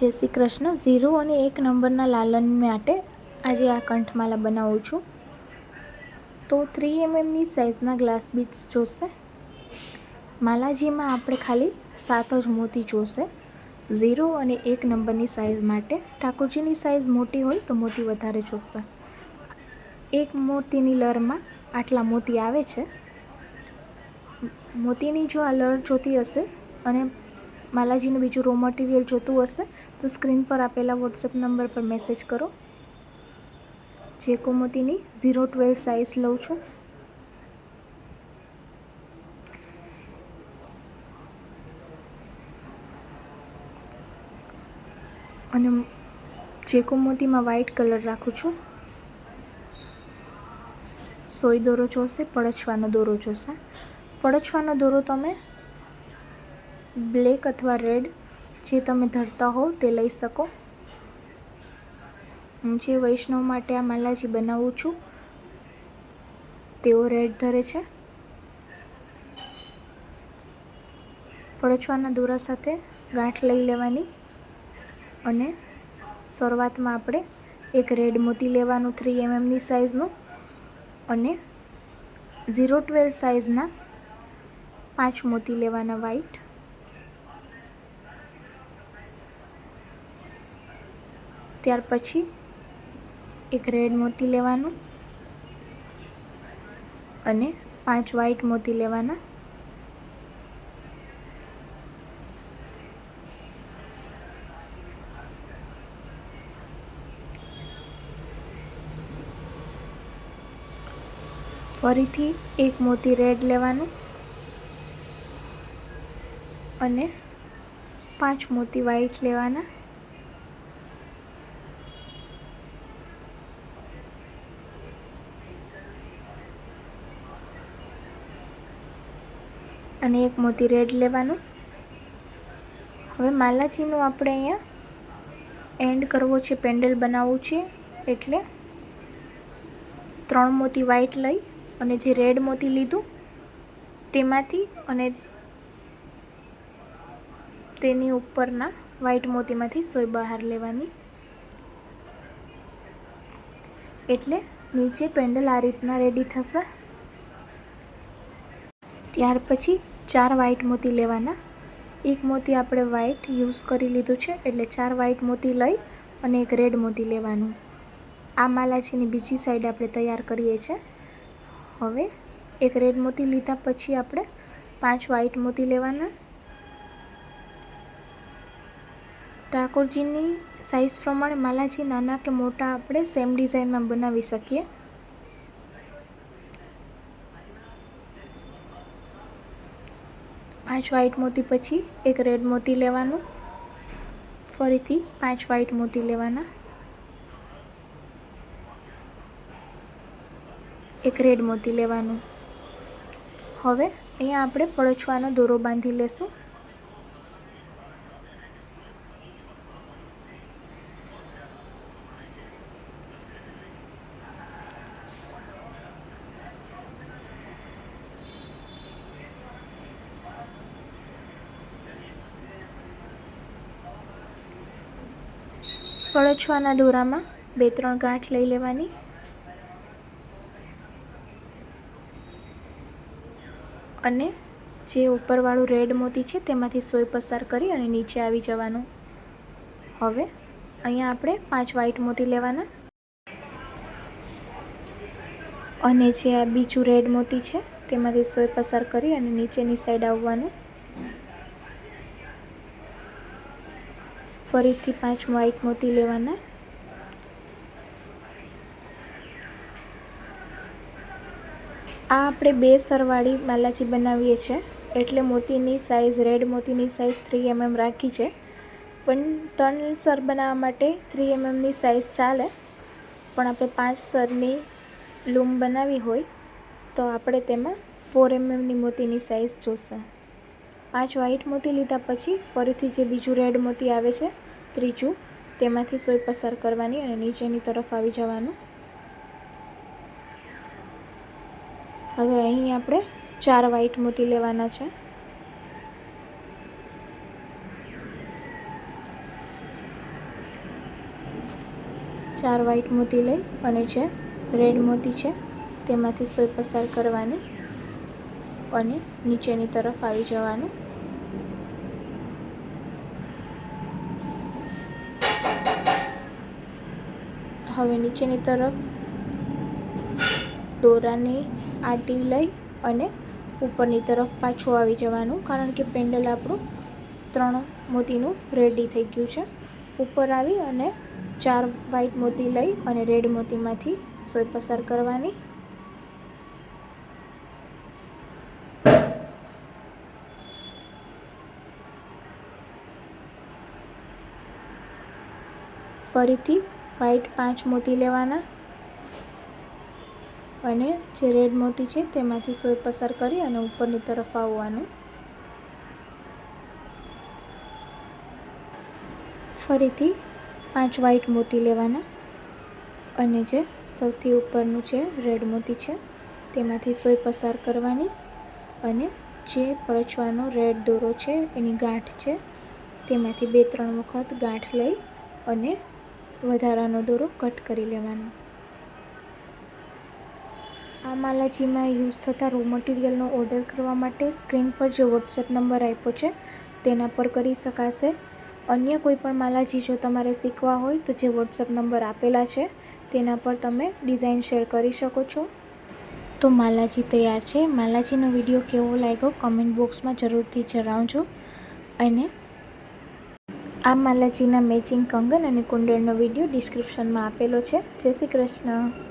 જય શ્રી કૃષ્ણ. 0 અને 1 નંબરના લાલન માટે આજે આ કંઠમાલા બનાવું છું. તો 3 mmની સાઇઝના ગ્લાસ બીડ્સ જોશે. માલાજીમાં આપણે ખાલી 7 જ મોતી જોશે. 0 અને 1 નંબરની સાઇઝ માટે. ઠાકોરજીની સાઇઝ મોટી હોય તો મોતી વધારે જોશે. એક મોતીની લરમાં આટલા મોતી આવે છે. મોતીની જો આ લર જોતી હશે અને માલાજીનું બીજું રો મટીરિયલ જોતું હશે તો સ્ક્રીન પર આપેલા વોટ્સએપ નંબર પર મેસેજ કરો. જેકો મોતીની 0-12 સાઇઝ લઉં છું. અને જેકો મોતીમાં વ્હાઇટ કલર રાખું છું. સોય દોરો જોશે, પડછવાનો દોરો જોશે. પડછવાનો દોરો તમે બ્લેક અથવા રેડ જે તમે ધરતા હો તે લઈ શકો. હું જે વૈષ્ણવ માટે આ માલાજી બનાવું છું તેઓ રેડ ધરે છે. પડછવાના દોરા સાથે ગાંઠ લઈ લેવાની અને શરૂઆતમાં આપણે એક રેડ મોતી લેવાનું 3 mmની સાઇઝનું અને 0-12 સાઇઝના 5 મોતી લેવાના વ્હાઇટ. ત્યાર પછી એક રેડ મોતી લેવાનું અને 5 વ્હાઇટ મોતી લેવાના. ફરીથી એક મોતી રેડ લેવાનું અને 5 મોતી વ્હાઇટ લેવાના. અને એક મોતી રેડ લેવાનું. હવે માલાજીનું આપણે અહીંયા એન્ડ કરવો છે, પેન્ડલ બનાવવું છે એટલે 3 મોતી વ્હાઇટ લઈ અને જે રેડ મોતી લીધું તેમાંથી અને તેની ઉપરના વ્હાઇટ મોતીમાંથી સોય બહાર લેવાની. એટલે નીચે પેન્ડલ આ રીતના રેડી થશે. ત્યાર પછી 4 વ્હાઇટ મોતી લેવાના. એક મોતી આપણે વ્હાઇટ યુઝ કરી લીધું છે એટલે 4 વ્હાઇટ મોતી લઈ અને એક રેડ મોતી લેવાનું. આ માલાજીની બીજી સાઈડ આપણે તૈયાર કરીએ છીએ. હવે એક રેડ મોતી લીધા પછી આપણે 5 વ્હાઇટ મોતી લેવાના. ઠાકોરજીની સાઇઝ પ્રમાણે માલાજી નાના કે મોટા આપણે સેમ ડિઝાઇનમાં બનાવી શકીએ. પાંચ વ્હાઇટ મોતી પછી એક રેડ મોતી લેવાનું. ફરીથી 5 વ્હાઇટ મોતી લેવાના. એક રેડ મોતી લેવાનું. હવે અહીંયા આપણે પડછવાનો દોરો બાંધી લેશું. પડછવાના દોરામાં 2-3 ગાંઠ લઈ લેવાની અને જે ઉપરવાળું રેડ મોતી છે તેમાંથી સોય પસાર કરી અને નીચે આવી જવાનું. હવે અહીંયા આપણે 5 વ્હાઇટ મોતી લેવાના અને જે આ બીજું રેડ મોતી છે તેમાંથી સોય પસાર કરી અને નીચેની સાઈડ આવવાનું. ફરીથી 5 વ્હાઇટ મોતી લેવાના. આ આપણે 2 સરવાળી માલાજી બનાવીએ છીએ એટલે મોતીની સાઇઝ રેડ મોતીની સાઇઝ 3 mm રાખી છે. પણ 3 સર બનાવવા માટે 3 mmની સાઇઝ ચાલે. પણ આપણે 5 સરની લૂમ બનાવી હોય તો આપણે તેમાં 4 mmની મોતીની સાઇઝ જોશે. 5 વ્હાઇટ મોતી લીધા પછી ફરીથી જે બીજું રેડ મોતી આવે છે ત્રીજું તેમાંથી સોય પસાર કરવાની અને નીચેની તરફ આવી જવાનું. હવે અહીં આપણે 4 વ્હાઇટ મોતી લેવાના છે. 4 વ્હાઈટ મોતી લઈ અને જે રેડ મોતી છે તેમાંથી સોય પસાર કરવાની અને નીચેની તરફ આવી જવાનું. હવે નીચેની તરફ દોરાની આટી લઈ અને ઉપરની તરફ પાછું આવી જવાનું, કારણ કે પેન્ડલ આપણું 3 મોતીનું રેડી થઈ ગયું છે. ઉપર આવી અને 4 વ્હાઈટ મોતી લઈ અને રેડ મોતીમાંથી સોય પસાર કરવાની. ફરીથી વ્હાઈટ 5 મોતી લેવાના અને જે રેડ મોતી છે તેમાંથી સોય પસાર કરી અને ઉપરની તરફ આવવાનું. ફરીથી 5 વ્હાઈટ મોતી લેવાના અને જે સૌથી ઉપરનું છે રેડ મોતી છે તેમાંથી સોય પસાર કરવાની અને જે પરચવાનો રેડ દોરો છે એની ગાંઠ છે તેમાંથી 2-3 વખત ગાંઠ લઈ અને વધારાનો દોરો કટ કરી લેવાનો. આ માલાજીમાં યુઝ થતા રો મટીરિયલનો ઓર્ડર કરવા માટે સ્ક્રીન પર જે વોટ્સએપ નંબર આપ્યો છે તેના પર કરી શકાશે. અન્ય કોઈ પણ માલાજી જો તમારે શીખવા હોય તો જે વોટ્સએપ નંબર આપેલા છે તેના પર તમે ડિઝાઇન શેર કરી શકો છો. તો માલાજી તૈયાર છે. માલાજીનો વિડીયો કેવો લાગ્યો કમેન્ટ બોક્સમાં જરૂરથી જણાવજો. અને આ માલાજીના મેચિંગ કંગન અને કુંડળનો વિડીયો ડિસ્ક્રિપ્શનમાં આપેલો છે. જય શ્રી કૃષ્ણ.